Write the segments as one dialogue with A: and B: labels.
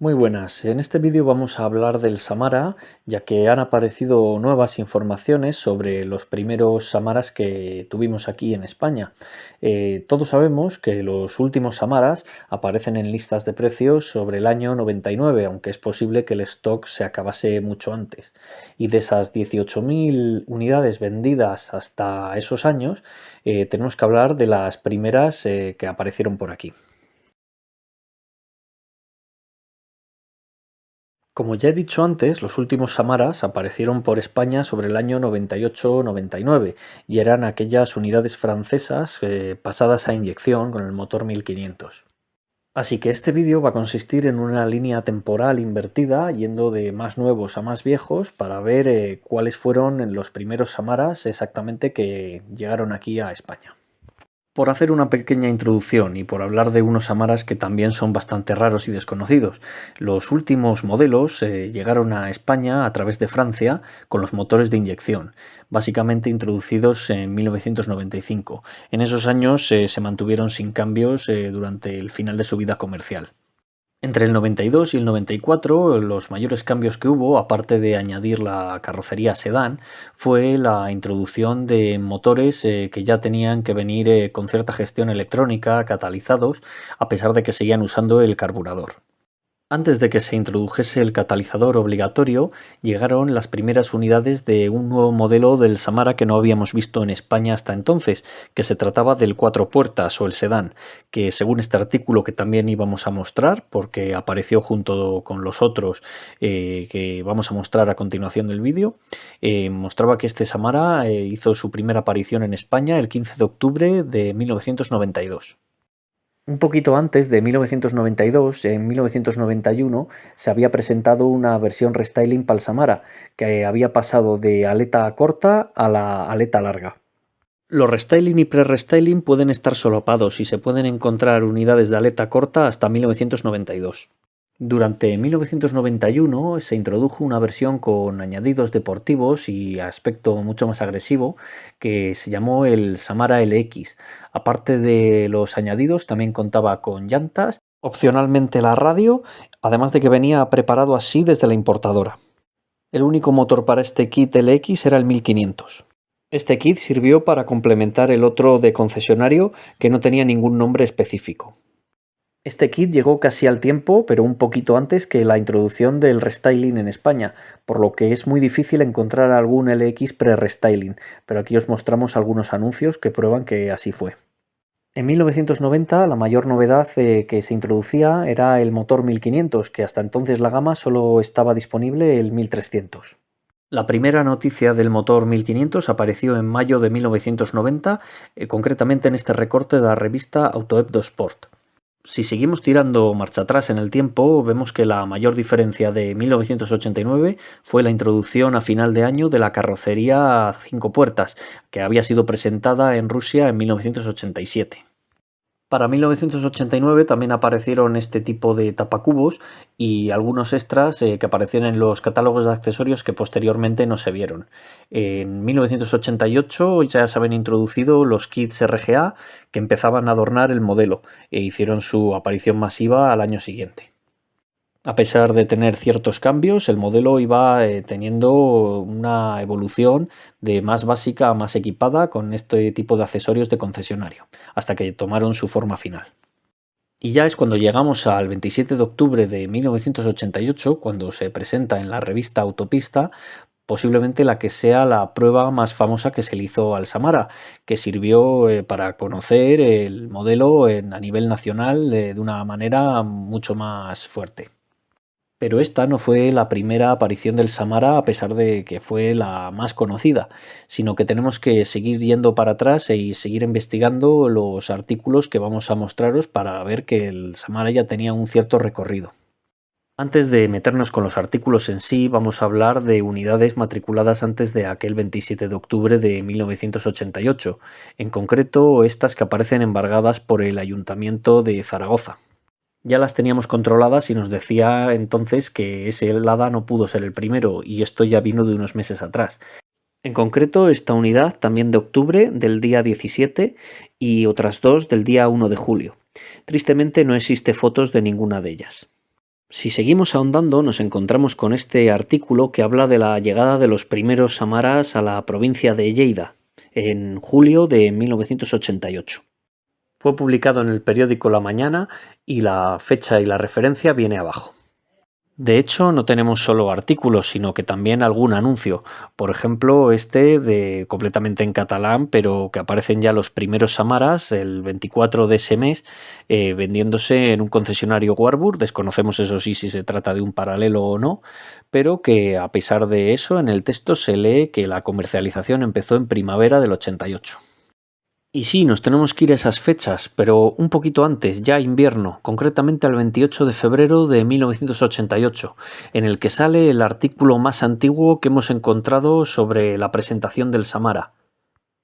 A: Muy buenas, en este vídeo vamos a hablar del Samara, ya que han aparecido nuevas informaciones sobre los primeros Samaras que tuvimos aquí en España. Todos sabemos que los últimos Samaras aparecen en listas de precios sobre el año 99, aunque es posible que el stock se acabase mucho antes. Y de esas 18.000 unidades vendidas hasta esos años, tenemos que hablar de las primeras que aparecieron por aquí. Como ya he dicho antes, los últimos Samaras aparecieron por España sobre el año 98-99 y eran aquellas unidades francesas pasadas a inyección con el motor 1500. Así que este vídeo va a consistir en una línea temporal invertida, yendo de más nuevos a más viejos, para ver cuáles fueron los primeros Samaras exactamente que llegaron aquí a España. Por hacer una pequeña introducción y por hablar de unos Samaras que también son bastante raros y desconocidos, los últimos modelos llegaron a España a través de Francia con los motores de inyección, básicamente introducidos en 1995. En esos años se mantuvieron sin cambios durante el final de su vida comercial. Entre el 92 y el 94, los mayores cambios que hubo, aparte de añadir la carrocería sedán, fue la introducción de motores que ya tenían que venir con cierta gestión electrónica, catalizados, a pesar de que seguían usando el carburador. Antes de que se introdujese el catalizador obligatorio, llegaron las primeras unidades de un nuevo modelo del Samara que no habíamos visto en España hasta entonces, que se trataba del 4 puertas o el sedán, que según este artículo que también íbamos a mostrar, porque apareció junto con los otros que vamos a mostrar a continuación del vídeo, mostraba que este Samara hizo su primera aparición en España el 15 de octubre de 1992. Un poquito antes de 1992, en 1991, se había presentado una versión restyling para el Samara, que había pasado de aleta corta a la aleta larga. Los restyling y pre-restyling pueden estar solapados y se pueden encontrar unidades de aleta corta hasta 1992. Durante 1991 se introdujo una versión con añadidos deportivos y aspecto mucho más agresivo que se llamó el Samara LX. Aparte de los añadidos, también contaba con llantas, opcionalmente la radio, además de que venía preparado así desde la importadora. El único motor para este kit LX era el 1500. Este kit sirvió para complementar el otro de concesionario que no tenía ningún nombre específico. Este kit llegó casi al tiempo, pero un poquito antes que la introducción del restyling en España, por lo que es muy difícil encontrar algún LX pre-restyling, pero aquí os mostramos algunos anuncios que prueban que así fue. En 1990 la mayor novedad que se introducía era el motor 1500, que hasta entonces la gama solo estaba disponible el 1300. La primera noticia del motor 1500 apareció en mayo de 1990, concretamente en este recorte de la revista Autohebdo Sport. Si seguimos tirando marcha atrás en el tiempo, vemos que la mayor diferencia de 1989 fue la introducción a final de año de la carrocería a 5 puertas, que había sido presentada en Rusia en 1987. Para 1989 también aparecieron este tipo de tapacubos y algunos extras que aparecían en los catálogos de accesorios que posteriormente no se vieron. En 1988 ya se habían introducido los kits RGA que empezaban a adornar el modelo e hicieron su aparición masiva al año siguiente. A pesar de tener ciertos cambios, el modelo iba teniendo una evolución de más básica a más equipada con este tipo de accesorios de concesionario, hasta que tomaron su forma final. Y ya es cuando llegamos al 27 de octubre de 1988, cuando se presenta en la revista Autopista, posiblemente la que sea la prueba más famosa que se le hizo al Samara, que sirvió para conocer el modelo a nivel nacional de una manera mucho más fuerte. Pero esta no fue la primera aparición del Samara a pesar de que fue la más conocida, sino que tenemos que seguir yendo para atrás y seguir investigando los artículos que vamos a mostraros para ver que el Samara ya tenía un cierto recorrido. Antes de meternos con los artículos en sí, vamos a hablar de unidades matriculadas antes de aquel 27 de octubre de 1988, en concreto estas que aparecen embargadas por el Ayuntamiento de Zaragoza. Ya las teníamos controladas y nos decía entonces que ese helada no pudo ser el primero, y esto ya vino de unos meses atrás. En concreto, esta unidad también de octubre, del día 17, y otras dos del día 1 de julio. Tristemente no existe fotos de ninguna de ellas. Si seguimos ahondando, nos encontramos con este artículo que habla de la llegada de los primeros samaras a la provincia de Lleida, en julio de 1988. Fue publicado en el periódico La Mañana y la fecha y la referencia viene abajo. De hecho, no tenemos solo artículos, sino que también algún anuncio. Por ejemplo, este de completamente en catalán, pero que aparecen ya los primeros Samaras el 24 de ese mes, vendiéndose en un concesionario Warburg. Desconocemos eso sí si se trata de un paralelo o no, pero que a pesar de eso, en el texto se lee que la comercialización empezó en primavera del 88. Y sí, nos tenemos que ir a esas fechas, pero un poquito antes, ya invierno, concretamente al 28 de febrero de 1988, en el que sale el artículo más antiguo que hemos encontrado sobre la presentación del Samara.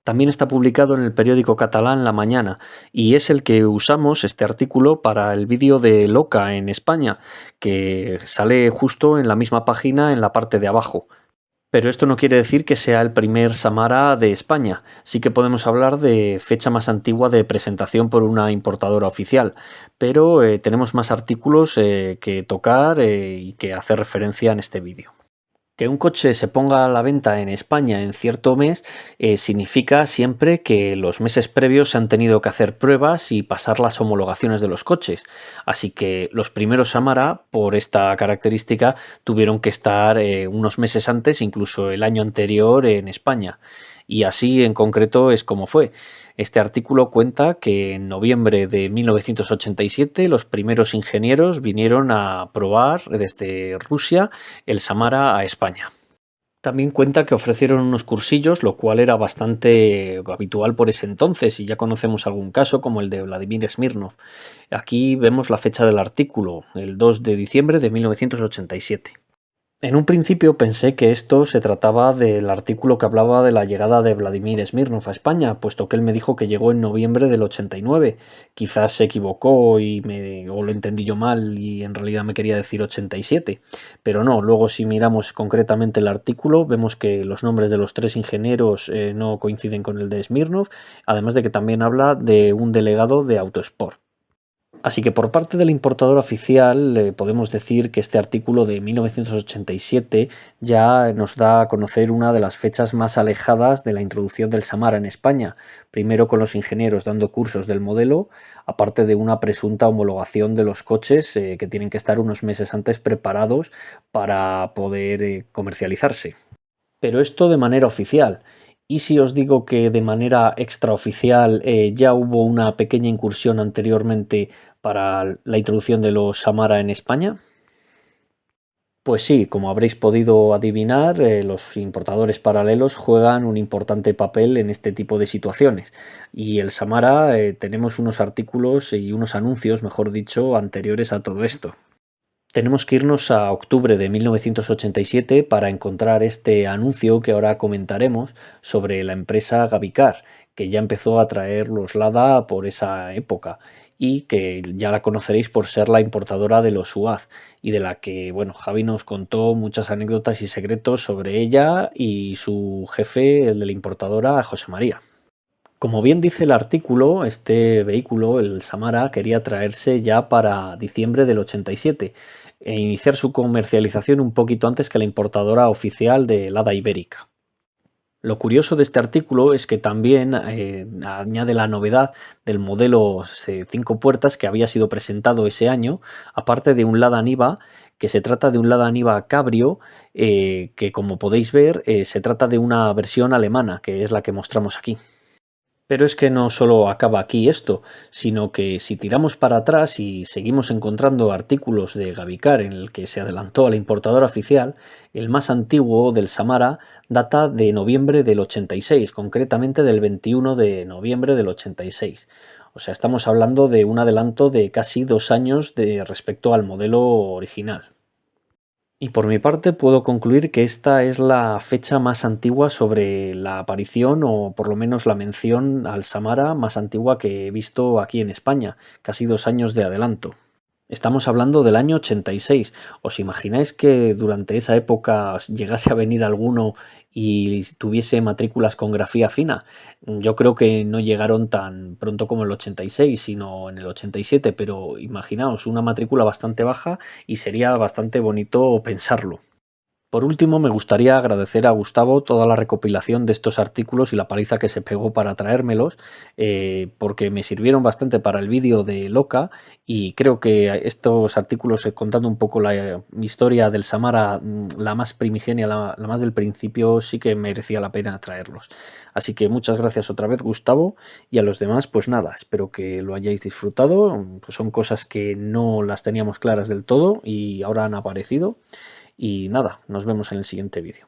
A: También está publicado en el periódico catalán La Mañana, y es el que usamos este artículo para el vídeo de Loca en España, que sale justo en la misma página en la parte de abajo. Pero esto no quiere decir que sea el primer Samara de España. Sí que podemos hablar de fecha más antigua de presentación por una importadora oficial, pero tenemos más artículos que tocar y que hacer referencia en este vídeo. Que un coche se ponga a la venta en España en cierto mes significa siempre que los meses previos se han tenido que hacer pruebas y pasar las homologaciones de los coches. Así que los primeros Samara, por esta característica, tuvieron que estar unos meses antes, incluso el año anterior, en España. Y así en concreto es como fue. Este artículo cuenta que en noviembre de 1987 los primeros ingenieros vinieron a probar desde Rusia el Samara a España. También cuenta que ofrecieron unos cursillos, lo cual era bastante habitual por ese entonces, y ya conocemos algún caso como el de Vladimir Smirnov. Aquí vemos la fecha del artículo, el 2 de diciembre de 1987. En un principio pensé que esto se trataba del artículo que hablaba de la llegada de Vladimir Smirnov a España, puesto que él me dijo que llegó en noviembre del 89. Quizás se equivocó o lo entendí yo mal y en realidad me quería decir 87. Pero no, luego si miramos concretamente el artículo, vemos que los nombres de los tres ingenieros no coinciden con el de Smirnov, además de que también habla de un delegado de Autosport. Así que por parte del importador oficial podemos decir que este artículo de 1987 ya nos da a conocer una de las fechas más alejadas de la introducción del Samara en España, primero con los ingenieros dando cursos del modelo, aparte de una presunta homologación de los coches que tienen que estar unos meses antes preparados para poder comercializarse. Pero esto de manera oficial. ¿Y si os digo que de manera extraoficial ya hubo una pequeña incursión anteriormente para la introducción de los Samara en España? Pues sí, como habréis podido adivinar, los importadores paralelos juegan un importante papel en este tipo de situaciones. Y el Samara, tenemos unos artículos y unos anuncios, mejor dicho, anteriores a todo esto. Tenemos que irnos a octubre de 1987 para encontrar este anuncio que ahora comentaremos sobre la empresa Gavicar, que ya empezó a traer los Lada por esa época y que ya la conoceréis por ser la importadora de los UAZ y de la que, bueno, Javi nos contó muchas anécdotas y secretos sobre ella y su jefe, el de la importadora, José María. Como bien dice el artículo, este vehículo, el Samara, quería traerse ya para diciembre del 87 e iniciar su comercialización un poquito antes que la importadora oficial de Lada Ibérica. Lo curioso de este artículo es que también añade la novedad del modelo 5 puertas que había sido presentado ese año, aparte de un Lada Niva, que se trata de un Lada Niva Cabrio, que como podéis ver se trata de una versión alemana, que es la que mostramos aquí. Pero es que no solo acaba aquí esto, sino que si tiramos para atrás y seguimos encontrando artículos de Gavicar en el que se adelantó a la importadora oficial, el más antiguo del Samara data de noviembre del 86, concretamente del 21 de noviembre del 86. O sea, estamos hablando de un adelanto de casi 2 años respecto al modelo original. Y por mi parte puedo concluir que esta es la fecha más antigua sobre la aparición o por lo menos la mención al Samara más antigua que he visto aquí en España, casi 2 años de adelanto. Estamos hablando del año 86. ¿Os imagináis que durante esa época llegase a venir alguno y tuviese matrículas con grafía fina. Yo creo que no llegaron tan pronto como el 86, sino en el 87, pero imaginaos, una matrícula bastante baja y sería bastante bonito pensarlo. Por último, me gustaría agradecer a Gustavo toda la recopilación de estos artículos y la paliza que se pegó para traérmelos, porque me sirvieron bastante para el vídeo de Loca y creo que estos artículos contando un poco la historia del Samara, la más primigenia, la más del principio, sí que merecía la pena traerlos. Así que muchas gracias otra vez, Gustavo, y a los demás, pues nada, espero que lo hayáis disfrutado. Pues son cosas que no las teníamos claras del todo y ahora han aparecido. Y nada, nos vemos en el siguiente vídeo.